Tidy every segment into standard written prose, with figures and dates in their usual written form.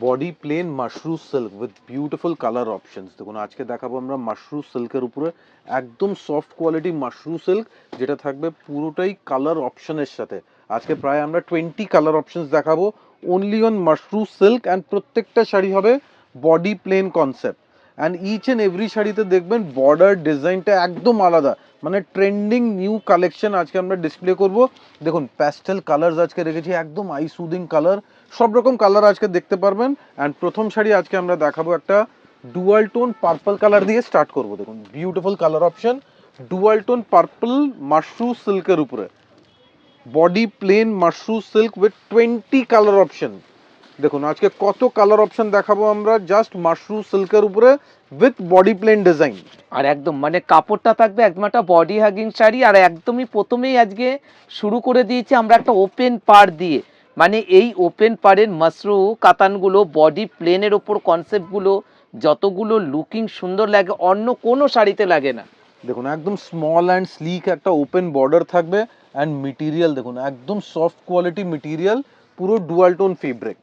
Body plain Mashru silk with beautiful colour options. দেখুন আজকে দেখাবো আমরা মাশরু সিল্কের উপরে একদম সফট কোয়ালিটি মাশরু সিল্ক, যেটা থাকবে পুরোটাই কালার অপশনের সাথে। আজকে প্রায় আমরা 20 কালার অপশনস দেখাবো only on mashru silk, and প্রত্যেকটা শাড়ি হবে body plain concept. And each and every শাড়িতে দেখবেন বর্ডার ডিজাইনটা একদম আলাদা, মানে ট্রেন্ডিং নিউ কালেকশন আজকে আমরা ডিসপ্লে করব। দেখুন প্যাস্টেল কালার্স আজকে রেখেছি, একদম আই সুদিং কালার, সব রকম কালার আজকে দেখতে পারবেন। অ্যান্ড প্রথম শাড়ি আজকে আমরা দেখাবো একটা ডুয়াল টোন পার্পল কালার দিয়ে স্টার্ট করব। দেখুন beautiful colour option, dual tone purple Mashru সিল্কের উপরে body plain Mashru silk with 20 colour option. দেখুন আজকে কত কালার অপশন দেখাবো আমরা জাস্ট মাশরু সিল্কের উপরে উইথ বডি প্লেন ডিজাইন। আর একদম মানে কাপড়টা থাকবে একদম একটা বডি হাগিং শাড়ি। আর একদমই প্রথমেই আজকে শুরু করে দিয়েছি আমরা একটা ওপেন পাড় দিয়ে। মানে এই ওপেন পাড়ের মাশরু কাতানগুলো বডি প্লেনের ওপর কনসেপ্টগুলো যতগুলো লুকিং সুন্দর লাগে অন্য কোনো শাড়িতে লাগে না। দেখুন একদম স্মল অ্যান্ড স্লিক একটা ওপেন বর্ডার থাকবে, অ্যান্ড মেটেরিয়াল দেখুন একদম সফট কোয়ালিটি মেটেরিয়াল, পুরো ডুয়াল টোন ফেব্রিক।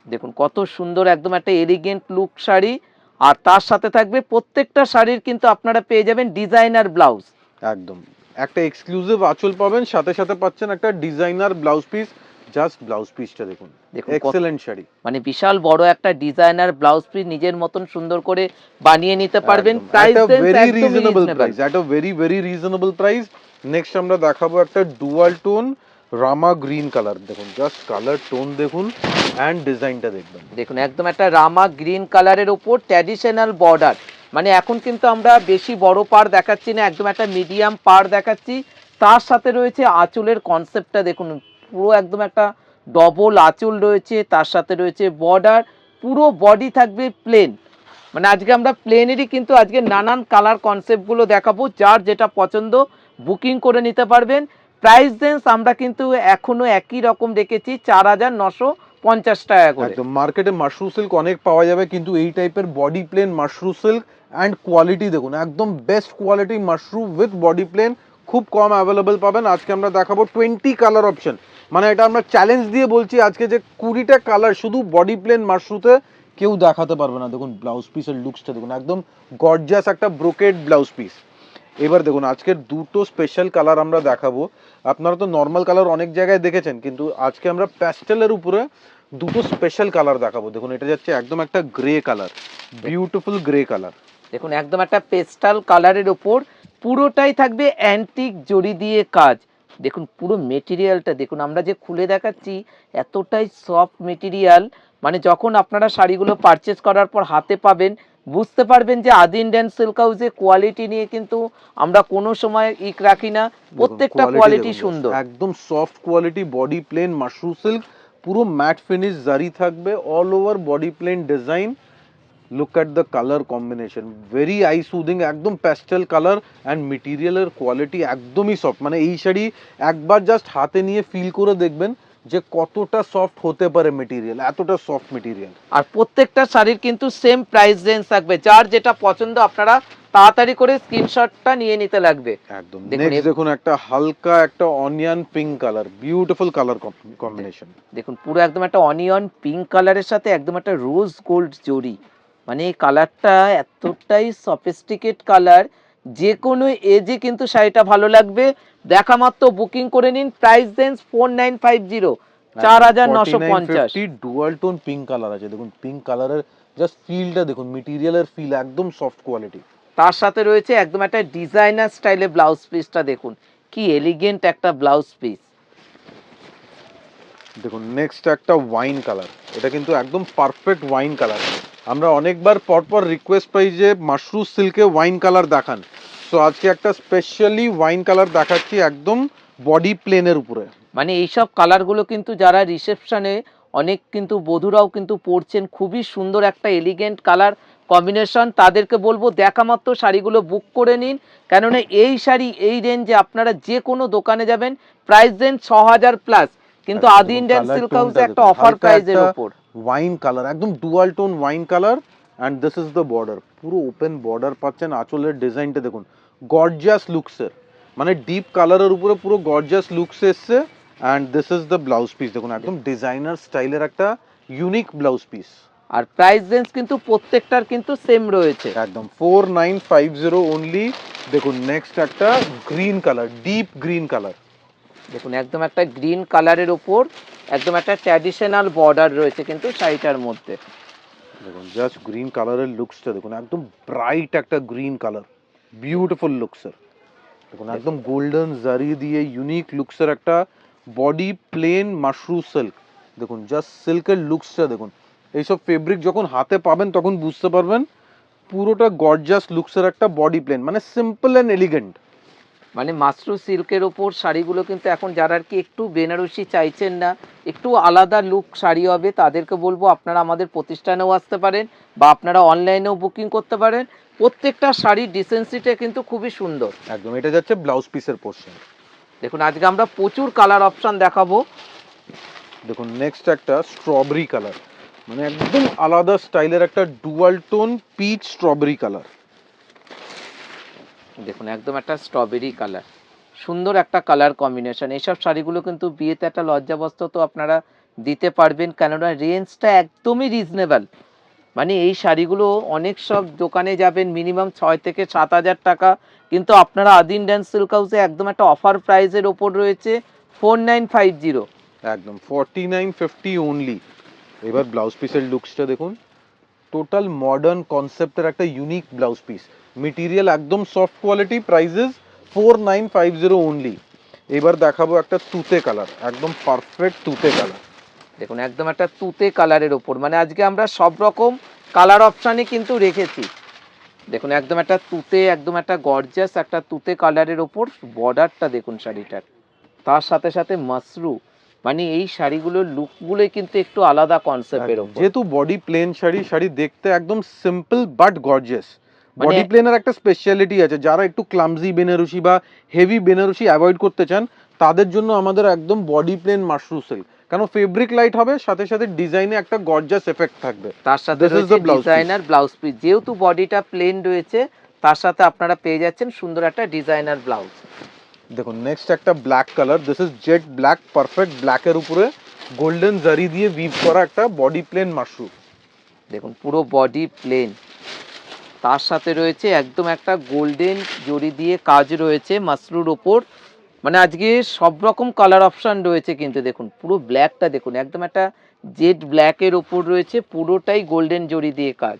দেখুন কত সুন্দর একদম একটা এলিগেন্ট লুক শাড়ি। আর তার সাথে থাকবে প্রত্যেকটা শাড়ির কিন্তু আপনারা পেয়ে যাবেন ডিজাইনার ব্লাউজ। একদম একটা এক্সক্লুসিভ আঁচল পাবেন, সাথে সাথে পাচ্ছেন একটা designer blouse piece. Just blouse পিসটা দেখুন, এক্সেলেন্ট শাড়ি, মানে বিশাল বড় একটা ডিজাইনার ব্লাউজ পিস নিজের মতন সুন্দর করে বানিয়ে নিতে পারবেন। Price very reasonable price, at a very very reasonable price. Next আমরা দেখাবো একটা ডুয়াল টোন রামা গ্রিন কালার। দেখুন জাস্ট কালার টোন দেখুন, অ্যান্ড ডিজাইনটা দেখবেন। দেখুন একদম একটা রামা গ্রিন কালারের উপর ট্র্যাডিশনাল বর্ডার। মানে এখন কিন্তু আমরা বেশি বড় পাড় দেখাচ্ছি না, একদম একটা মিডিয়াম পাড় দেখাচ্ছি। তার সাথে রয়েছে আঁচলের কনসেপ্টটা দেখুন, পুরো একদম একটা ডবল আঁচল রয়েছে, তার সাথে রয়েছে বর্ডার, পুরো বডি থাকবে প্লেন। মানে আজকে আমরা প্লেনেরই কিন্তু আজকে নানান কালার কনসেপ্টগুলো দেখাবো, যার যেটা পছন্দ বুকিং করে নিতে পারবেন। প্রাইস রেঞ্জ আমরা কিন্তু এখনো একই রকম রেখেছি 4,950 টাকা করে। একদম মার্কেটে মাশরু সিল্ক অনেক পাওয়া যাবে, কিন্তু এই টাইপের body plain Mashru silk and quality দেখুন একদম best quality Mashru with body plain খুব কম অ্যাভেলেবেল পাবেন। আজকে আমরা দেখাবো 20 কালার অপশন, মানে এটা আমরা চ্যালেঞ্জ দিয়ে বলছি আজকে যে 20টা কালার শুধু বডি প্লেন মাশরুতে কেউ দেখাতে পারবে না। দেখুন ব্লাউজ পিসের লুকসটা দেখুন, একদম গর্জিয়াস একটা ব্রোকেড ব্লাউজ পিস। এবার দেখুন আজকের দুটো স্পেশাল কালার আমরা দেখাবো। আপনারা তো নর্মাল কালার অনেক জায়গায় দেখেছেন, কিন্তু আজকে আমরা প্যাস্টেলের উপরে দুটো স্পেশাল কালার দেখাবো। দেখুন এটা যাচ্ছে একদম একটা grey colour, beautiful grey colour. দেখুন একদম একটা পেস্টাল কালারের ওপর পুরোটাই থাকবে অ্যান্টিক জড়ি দিয়ে কাজ। দেখুন পুরো মেটেরিয়ালটা দেখুন, আমরা যে খুলে দেখাচ্ছি এতটাই সফট মেটেরিয়াল। মানে যখন আপনারা শাড়িগুলো পারচেস করার পর হাতে পাবেন বুঝতে পারবেন যে আদি ইন্ডিয়ান সিল্ক হাউসে কোয়ালিটি নিয়ে কিন্তু আমরা কোনো সময় ইক রাখি না, প্রত্যেকটা কোয়ালিটি সুন্দর। একদম soft quality body plain Mashru silk, পুরো ম্যাট ফিনিশ জারি থাকবে, all over body plain design. Look at the colour combination, very I soothing, একদম প্যাস্টেল কালার, অ্যান্ড মেটেরিয়ালের কোয়ালিটি একদমই সফট। মানে এই শাড়ি একবার জাস্ট হাতে নিয়ে ফিল করে দেখবেন যে কতটা সফট হতে পারে মেটেরিয়াল, এতটা সফট মেটেরিয়াল। আর প্রত্যেকটা শাড়ির কিন্তু সেম প্রাইস রেঞ্জ থাকবে, যার যেটা পছন্দ আপনারা তাড়াতাড়ি করে স্ক্রিনশটটা নিয়ে নিতে লাগবে। একদম নেক্সট দেখুন একটা হালকা একটা onion pink colour, beautiful colour combination. দেখুন পুরো একদম একটা অনিয়ন পিঙ্ক কালারের সাথে একদম একটা রোজ গোল্ড জরি। মানে এই কালারটা এতটাই সফিস্টিকেট কালার, যে কোনো এজে কিন্তু শাড়িটা ভালো লাগবে। দেখা মাত্র বুকিং করে নিন। Price range 4950, 4,950। Dual tone pink colour আছে, দেখুন পিঙ্ক কালারের জাস্ট ফিলটা দেখুন, মেটেরিয়ালের ফিল একদম সফট কোয়ালিটি। তার সাথে রয়েছে একদম একটা ডিজাইনার স্টাইলে ব্লাউজ পিসটা দেখুন, কি এলিগেন্ট একটা ব্লাউজ পিস। দেখুন নেক্সট একটা ওয়াইন কালার, এটা কিন্তু একদম পারফেক্ট ওয়াইন কালার। আমরা অনেকবার পরপর রিকোয়েস্ট পাই যে মাশরু সিল্কে ওয়াইন কালার দেখান, সো আজকে একটা স্পেশালি ওয়াইন কালার দেখাচ্ছি একদম বডি প্লেনের উপরে। মানে এইসব কালারগুলো কিন্তু যারা রিসেপশনে অনেক কিন্তু বধূরাও কিন্তু পরছেন, খুবই সুন্দর একটা এলিগেন্ট কালার কম্বিনেশন। তাদেরকে বলবো দেখা মাত্র শাড়িগুলো বুক করে নিন, কেননা এই শাড়ি এই রেঞ্জে আপনারা যে কোনো দোকানে যাবেন প্রাইস রেঞ্জ 6,000 প্লাস, কিন্তু আদি ইন্ডিয়ান সিল্ক হাউসে একটা অফার প্রাইসের উপর। ওয়াইন কালার একদম dual tone wine colour, and this is the border, পুরো ওপেন বর্ডার পাচ্ছেন। আঁচলের ডিজাইনটা দেখুন গর্জিয়াস লুকসের, মানে ডিপ কালারের উপরে পুরো গর্জিয়াস লুকস এসছে। And this is the blouse piece, দেখুন একদম ডিজাইনার স্টাইলের একটা ইউনিক ব্লাউজ পিস। আর প্রাইস রেঞ্জ কিন্তু প্রত্যেকটার কিন্তু সেম রয়েছে। একদম 4950 অনলি। দেখুন নেক্সট একটা green colour, deep green colour. দেখুন একদম একটা গ্রিন কালারের ওপর একদম একটা ট্র্যাডিশনাল বর্ডার রয়েছে কিন্তু শাড়িটার মধ্যে। দেখুন জাস্ট গ্রিন কালারের লুকসটা দেখুন, একদম ব্রাইট একটা গ্রিন কালার, বিউটিফুল লুকসের। দেখুন একদম গোল্ডেন জারি দিয়ে ইউনিক লুকসের একটা বডি প্লেন মাশরু সিল্ক। দেখুন জাস্ট সিল্কের লুকসটা দেখুন। এইসব ফেব্রিক যখন হাতে পাবেন তখন বুঝতে পারবেন পুরোটা গর্জাস লুকসের একটা বডি প্লেন, মানে সিম্পল অ্যান্ড এলিগেন্ট। মানে মাশরু সিল্কের ওপর শাড়িগুলো কিন্তু এখন যারা আর কি একটু বেনারসি চাইছেন না, একটু আলাদা লুক শাড়ি হবে, তাদেরকে বলবো আপনারা আমাদের প্রতিষ্ঠানেও আসতে পারেন বা আপনারা অনলাইনেও বুকিং করতে পারেন। প্রত্যেকটা শাড়ির ডিসেন্সিটা কিন্তু খুবই সুন্দর। একদম এটা যাচ্ছে ব্লাউজ পিসের পোর্শন। দেখুন আজকে আমরা প্রচুর কালার অপশন দেখাবো। দেখুন নেক্সট একটা স্ট্রবেরি কালার, মানে একদম আলাদা স্টাইলের একটা dual tone peach strawberry colour. দেখুন একদম একটা স্ট্রবেরি কালার, সুন্দর একটা কালার কম্বিনেশন। এইসব শাড়িগুলো কিন্তু বিয়েতে একটা লজ্জাবস্ত্র তো আপনারা দিতে পারবেন, কেননা রেঞ্জটা একদমই রিজনেবল। মানে এই শাড়িগুলো অনেক সব দোকানে যাবেন মিনিমাম 6 থেকে 7 হাজার টাকা, কিন্তু আপনারা আদি ইন্ডিয়ান সিল্ক হাউসে একদম একটা অফার প্রাইসের ওপর রয়েছে 4950। একদম 4950 অনলি। এবার ব্লাউজ পিসের লুকসটা দেখুন, টোটাল মডার্ন কনসেপ্টের একটা ইউনিক ব্লাউজ পিস। মেটেরিয়াল একদম সফট কোয়ালিটি, প্রাইসেস 4950 অনলি। এবার দেখাবো একটা তুতে কালার, একদম পারফেক্ট তুতে কালার। দেখুন একদম একটা তুতে কালারের ওপর, মানে আজকে আমরা সব রকম কালার অপশানই কিন্তু রেখেছি। দেখুন একদম একটা তুতে, একদম একটা গর্জাস একটা তুতে কালারের ওপর বর্ডারটা দেখুন শাড়িটার, তার সাথে সাথে মাশরু, মানে এই শাড়িগুলোর লুকগুলোই কিন্তু একটু আলাদা কনসেপ্টের ওপর। যেহেতু বডি প্লেন শাড়ি, শাড়ি দেখতে একদম সিম্পল বাট গর্জিয়াস। মানে বডি প্লেনের একটা স্পেশালিটি আছে, যারা একটু ক্লামজি বেনারসি বা হেভি বেনারসি অ্যাভয়েড করতে চান তাদের জন্য আমাদের একদম বডি প্লেন মাশরু সিল্ক। কেন ফেব্রিক লাইট হবে, সাথে সাথে ডিজাইনে একটা গর্জাস এফেক্ট থাকবে। তার সাথে This is রয়েছে the blouse piece. Designer blouse piece, যেহেতু বডিটা প্লেন রয়েছে তার সাথে আপনারা পেয়ে যাচ্ছেন সুন্দর একটা ডিজাইনার ব্লাউজ। দেখুন নেক্সট একটা black colour, this is jet black, perfect ব্ল্যাকের উপরে গোল্ডেন জারি দিয়ে উইভ করা একটা বডি প্লেন মাশরু। দেখুন পুরো বডি প্লেন, তার সাথে রয়েছে একদম একটা গোল্ডেন জরি দিয়ে কাজ রয়েছে মাশরুর ওপর। মানে আজকে সব রকম কালার অপশন রয়েছে কিন্তু দেখুন পুরো ব্ল্যাকটা দেখুন একদম একটা জেড ব্ল্যাকের ওপর রয়েছে, পুরোটাই গোল্ডেন জরি দিয়ে কাজ।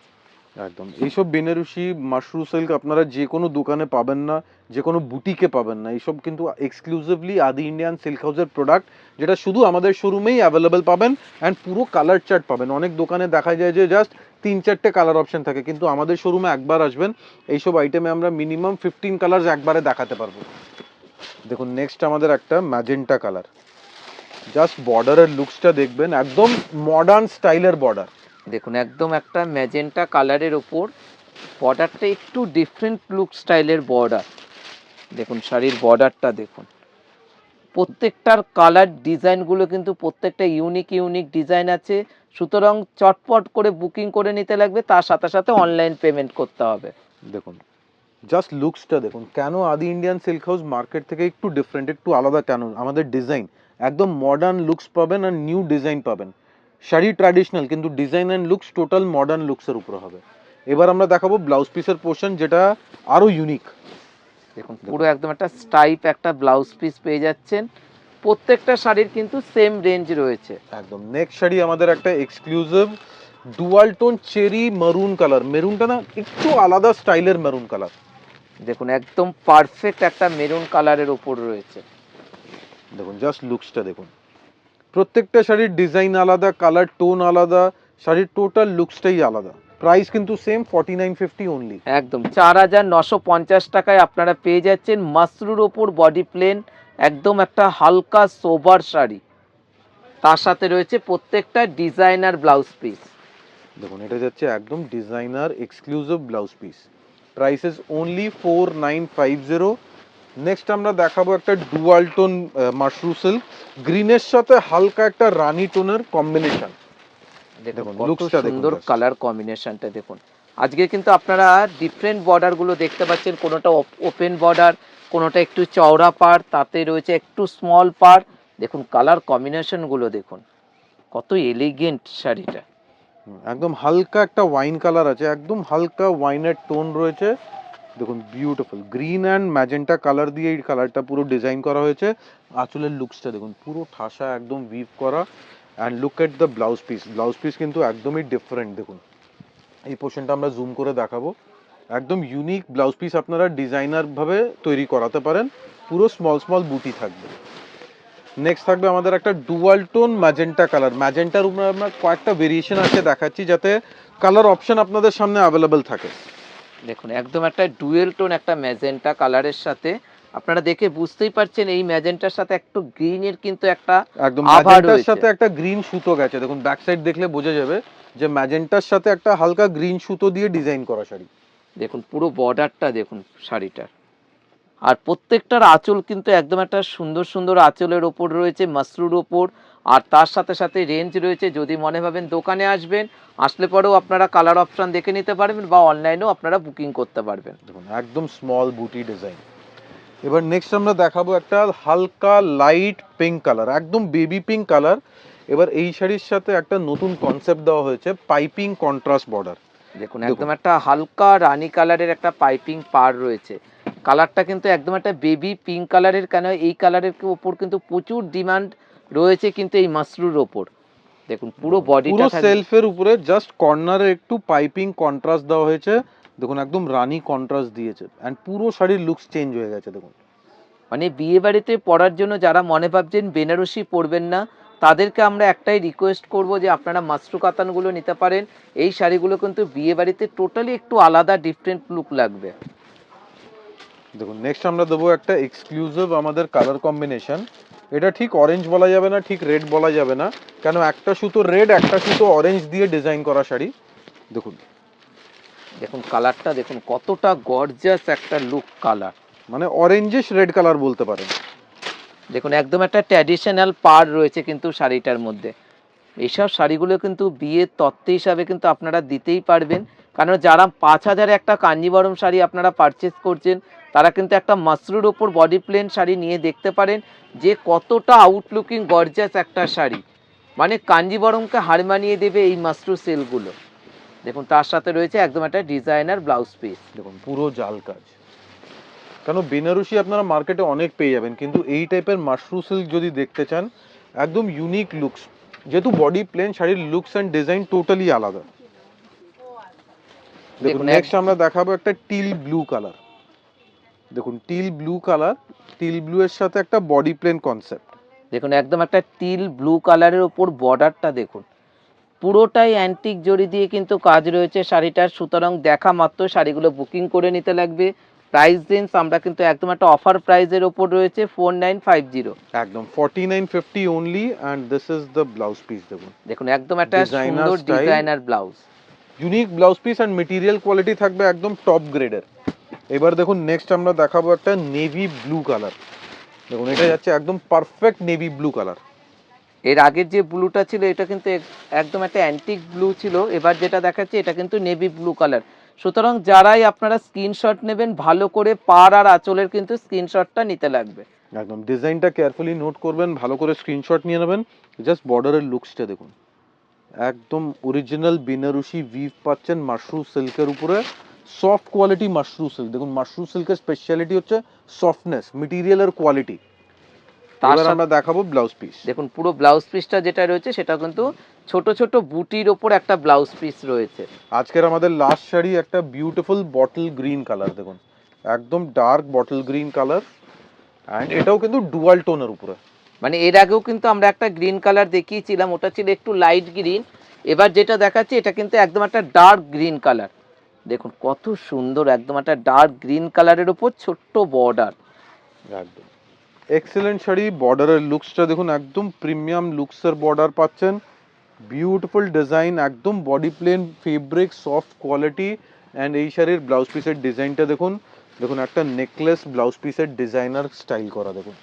একদম এইসব বেনারসি মাশরু সিল্ক আপনারা যে কোনো দোকানে পাবেন না, যে কোনো বুটিকে পাবেন না। এইসব কিন্তু এক্সক্লুসিভলি আদি ইন্ডিয়ান সিল্ক হাউসের প্রোডাক্ট, যেটা শুধু আমাদের শোরুমেই অ্যাভেলেবেল পাবেন। অ্যান্ড পুরো কালার চার্ট পাবেন। অনেক দোকানে দেখা যায় যে জাস্ট 3-4টে কালার অপশন থাকে, কিন্তু আমাদের শোরুমে একবার আসবেন, এইসব আইটেমে আমরা মিনিমাম 15 কালার্স একবারে দেখাতে পারবো। দেখুন নেক্সট আমাদের একটা ম্যাজেন্টা কালার, জাস্ট বর্ডারের লুকসটা দেখবেন, একদম মডার্ন স্টাইলের বর্ডার। দেখুন একদম একটা ম্যাজেন্টা কালারের ওপর বর্ডারটা একটু ডিফারেন্ট লুক স্টাইলের বর্ডার। দেখুন শাড়ির বর্ডারটা দেখুন, প্রত্যেকটার কালার ডিজাইনগুলো কিন্তু প্রত্যেকটা ইউনিক ইউনিক ডিজাইন আছে, সুতরাং চটপট করে বুকিং করে নিতে লাগবে, তার সাথে সাথে অনলাইন পেমেন্ট করতে হবে। দেখুন জাস্ট লুকসটা দেখুন, কেন আদি ইন্ডিয়ান সিল্ক হাউস মার্কেট থেকে একটু ডিফারেন্ট, একটু আলাদা, কেন আমাদের ডিজাইন একদম মডার্ন লুকস পাবেন আর নিউ ডিজাইন পাবেন। শাড়ি ট্র্যাডিশনাল, কিন্তু design and looks total modern লুকসের উপর হবে। এবার আমরা দেখাবো ব্লাউজ পিসের পোর্শন, যেটা আরো ইউনিক। দেখুন পুরো একদম একটা স্টাইপ একটা ব্লাউজ পিস পেয়ে যাচ্ছেন, প্রত্যেকটা শাড়ির কিন্তু সেম রেঞ্জ রয়েছে। একদম নেক্সট শাড়ি আমাদের একটা exclusive dual tone cherry maroon colour. মেরুনটা না একটু আলাদা স্টাইলের মেরুন কালার। দেখুন একদম পারফেক্ট একটা মেরুন কালারের ওপর রয়েছে। দেখুন জাস্ট লুকসটা দেখুন, প্রত্যেকটা শাড়ির ডিজাইন আলাদা, কালার টোন আলাদা, শাড়ির টোটাল লুকসটাই আলাদা। প্রাইস কিন্তু সেম 4950 অনলি। একদম 4950 টাকায় আপনারা পেয়ে যাচ্ছেন মাশরুর ওপর বডি প্লেন, একদম একটা হালকা সোবার শাড়ি, তার সাথে রয়েছে প্রত্যেকটা ডিজাইনার ব্লাউজ পিস। দেখুন এটা যাচ্ছে একদম designer exclusive blouse piece, prices only 4950। Next আমরা দেখাবো একটা ডুয়াল টোন মাশরু সিল্ক, গ্রিনের সাথে হালকা একটা রানী টোনের কম্বিনেশন। দেখুন দেখুন কত লুকসটা দেখুন সুন্দর just। কালার কম্বিনেশনটা দেখুন। আজকে কিন্তু আপনারা ডিফারেন্ট বর্ডারগুলো দেখতে পাচ্ছেন, কোনোটা ওপেন বর্ডার, কোনোটা একটু চওড়া পাড়, তাতে রয়েছে একটু স্মল পাড়। দেখুন কালার কম্বিনেশনগুলো দেখুন কত এলিগেন্ট শাড়িটা। একদম হালকা একটা ওয়াইন কালার আছে, একদম হালকা ওয়াইনের টোন রয়েছে। দেখুন beautiful green and magenta colour দিয়ে এই কালারটা পুরো ডিজাইন করা হয়েছে। আঁচলের লুকসটা দেখুন, পুরো ঠাসা একদম উইভ করা। And look at the blouse piece, blouse piece কিন্তু একদমই ডিফারেন্ট। দেখুন এই পোর্শনটা আমরা জুম করে দেখাবো, একদম ইউনিক ব্লাউজ পিস আপনারা ডিজাইনার ভাবে তৈরি করাতে পারেন, পুরো স্মল স্মল বুটি থাকবে। নেক্সট থাকবে আমাদের একটা ডুয়াল টোন ম্যাজেন্টা কালার। ম্যাজেন্টার উপরে আমরা কয়েকটা ভেরিয়েশন আছে দেখাচ্ছি, যাতে কালার অপশন আপনাদের সামনে অ্যাভেলেবেল থাকে। দেখুন একদম একটা ডুয়েল টোন একটা ম্যাজেন্টা কালারের সাথে, আপনারা দেখে বুঝতেই পারছেন এই ম্যাজেন্টার সাথে একটু গ্রিনের কিন্তু একটা একদম আভা ম্যাজেন্টার রয়েছে। সাথে একটা গ্রিন সুতো গেছে, দেখুন ব্যাক সাইড দেখলে বোঝা যাবে যে ম্যাজেন্টার সাথে একটা হালকা গ্রিন সুতো দিয়ে ডিজাইন করা শাড়ি। দেখুন পুরো বর্ডারটা দেখুন শাড়িটার, আর প্রত্যেকটার আঁচল কিন্তু একদম একটা সুন্দর সুন্দর আঁচলের ওপর রয়েছে, মাসরুর ওপর। আর তার সাথে সাথে রেঞ্জ রয়েছে, যদি মনে ভাবেন দোকানে আসবেন, আসলে পরেও আপনারা কালার অপশন দেখে নিতে পারবেন বা অনলাইনেও আপনারা বুকিং করতে পারবেন। দেখুন একদম স্মল বুটি ডিজাইন। এবার নেক্সট আমরা দেখাবো একটা হালকা লাইট পিঙ্ক কালার, একদম বেবি পিঙ্ক কালার। এবার এই শাড়ির সাথে একটা নতুন কনসেপ্ট দেওয়া হয়েছে, পাইপিং কন্ট্রাস্ট বর্ডার। দেখুন একদম একটা হালকা রানী কালারের একটা পাইপিং পার রয়েছে। কালারটা কিন্তু একদম একটা বেবি পিঙ্ক কালারের, কেন এই কালারের উপর কিন্তু প্রচুর ডিমান্ড রয়েছে কিন্তু এই মাসরুর ওপর। দেখুন পুরো বডিটা পুরো সেলফের উপরে জাস্ট কর্নারে একটু পাইপিং কন্ট্রাস্ট দেওয়া হয়েছে। দেখুন একদম রানী কন্ট্রাস্ট দিয়েছে, এন্ড পুরো শাড়ির লুকস চেঞ্জ হয়ে গেছে। দেখুন মানে বিয়ে বাড়িতে পরার জন্য যারা মনে ভাবছেন বেনারসি পরবেন না, তাদেরকে আমরা একটাই রিকোয়েস্ট করব যে আপনারা মাসরু কাতানগুলো নিতে পারেন। এই শাড়িগুলো কিন্তু বিয়ে বাড়িতে টোটালি একটু আলাদা ডিফারেন্ট লুক লাগবে। দেখুন নেক্সট আমরা দেবো একটা এক্সক্লুসিভ আমাদের কালার কম্বিনেশন। এটা ঠিক অরেঞ্জ বলা যাবে না, ঠিক রেড বলা যাবে না, কেন একটা সুতো রেড একটা সুতো অরেঞ্জ দিয়ে ডিজাইন করা শাড়ি। দেখুন দেখুন কালারটা দেখুন কতটা গর্জিয়াস একটা লুক কালার, মানে অরেঞ্জিশ রেড কালার বলতে পারেন। দেখুন একদম একটা ট্র্যাডিশনাল পার রয়েছে কিন্তু শাড়িটার মধ্যে। এইসব শাড়িগুলো কিন্তু বিয়ের তত্ত্ব হিসাবে কিন্তু আপনারা দিতেই পারবেন, কারণ যারা 5,000 একটা কাঞ্জিবরম শাড়ি আপনারা পারচেস করছেন, তারা কিন্তু একটা মাসরুর ওপর বডি প্লেন শাড়ি নিয়ে দেখতে পারেন যে কতটা আউটলুকিং গর্জিয়াস একটা শাড়ি। মানে কাঞ্জিবরমকে হার মানিয়ে দেবে এই মাসরু সেলগুলো। দেখুন তার সাথে রয়েছে একদম একটা ডিজাইনার ব্লাউজ পিস। দেখুন পুরো জাল কাজ, কেন বেনারসি আপনারা মার্কেটে অনেক পেয়ে যাবেন, কিন্তু এই টাইপের মাশরু সিল্ক যদি দেখতে চান, একদম ইউনিক লুকস, যেহেতু বডি প্লেন শাড়ির লুকস অ্যান্ড ডিজাইন টোটালি আলাদা। দেখুন নেক্সট আমরা দেখাবো একটা টিল ব্লু কালার। দেখুন teal blue colour, teal blue এর সাথে একটা বডি প্লেন কনসেপ্ট। দেখুন একদম একটা টিল ব্লু কালারের ওপর বর্ডারটা দেখুন, পুরোটাই অ্যান্টিক জরি দিয়ে কিন্তু কাজ রয়েছে শাড়িটার। সুতরাং দেখা মাত্র শাড়িগুলো বুকিং করে নিতে লাগবে। প্রাইস রেঞ্জ আমরা কিন্তু একদম একটা অফার প্রাইসের ওপর রয়েছে 4950। একদম 4950 only, and this is the blouse piece. দেখুন দেখুন একদম একটা সুন্দর designer blouse, unique blouse piece, and material quality থাকবে একদম টপ গ্রেডের। এবার দেখুন নেক্সট আমরা দেখাবো একটা নেভি ব্লু কালার। দেখুন এটা যাচ্ছে একদম পারফেক্ট নেভি ব্লু কালার। এর আগের যে ব্লুটা ছিল এটা কিন্তু একদম একটা অ্যান্টিক ব্লু ছিল, এবার যেটা দেখাচ্ছে এটা কিন্তু নেভি ব্লু কালার। সুতরাং যারাই আপনারা স্ক্রিনশট নেবেন, ভালো করে পার আর আঁচলের কিন্তু স্ক্রিনশটটা নিতে লাগবে। একদম ডিজাইনটা কেয়ারফুলি নোট করবেন, ভালো করে স্ক্রিনশট নিয়ে নেবেন। জাস্ট বর্ডারের লুকসটা দেখুন, একদম অরিজিনাল বেনারসি উইভ পাচ্ছেন মাশরু সিল্কের উপরে, সফট কোয়ালিটি মাশরু সিল্ক। দেখুন মাশরু সিল্কের স্পেশালিটি হচ্ছে সফটনেস, মেটেরিয়ালের কোয়ালিটি। তারপর আমরা দেখাবো ব্লাউজ পিস। দেখুন পুরো ব্লাউজ পিসটা যেটা রয়েছে সেটা কিন্তু ছোট ছোট বুটির ওপর একটা ব্লাউজ পিস রয়েছে। আজকের আমাদের লাস্ট শাড়ি একটা বিউটিফুল বটল গ্রিন কালার। দেখুন একদম dark bottle green colour, and এটাও কিন্তু ডুয়াল টোনের উপরে। মানে এর আগেও কিন্তু আমরা একটা গ্রিন কালার দেখিয়েছিলাম, ওটা ছিল একটু লাইট গ্রিন। এবার যেটা দেখাচ্ছি এটা কিন্তু একদম একটা ডার্ক গ্রিন কালার। দেখুন কত সুন্দর, একদম একটা ডার্ক গ্রিন কালারের উপর ছোট্ট বর্ডার। একদম এক্সেলেন্ট শাড়ি। বর্ডারের লুকসটা দেখুন, একদম প্রিমিয়াম লুকসের বর্ডার পাচ্ছেন, বিউটিফুল ডিজাইন, একদম body plain fabric, soft quality. And এই শাড়ির ব্লাউজ পিসের ডিজাইনটা দেখুন, দেখুন একটা নেকলেস ব্লাউজ পিসের ডিজাইনার স্টাইল করা। দেখুন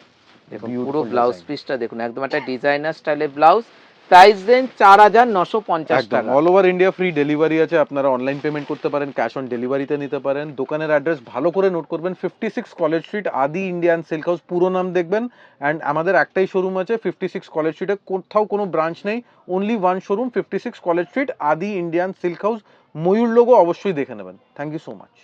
দেখুন পুরো ব্লাউজ পিসটা দেখুন, একদম একটা ডিজাইনার স্টাইলের ব্লাউজ, প্রাইস রেঞ্জ 4950 একদম টাকা। All over India free delivery আছে, আপনারা অনলাইন পেমেন্ট করতে পারেন, ক্যাশ অন ডেলিভারিতে নিতে পারেন। দোকানের অ্যাড্রেস ভালো করে নোট করবেন, 56 college street, Adi Indian silk house পুরো নাম দেখবেন। অ্যান্ড আমাদের একটাই শোরুম আছে 56 কলেজ স্ট্রিটে, কোথাও কোনো ব্রাঞ্চ নেই, only one showroom 56 college street, Adi Indian silk house. ময়ূর লোগো অবশ্যই দেখে নেবেন। Thank you so much.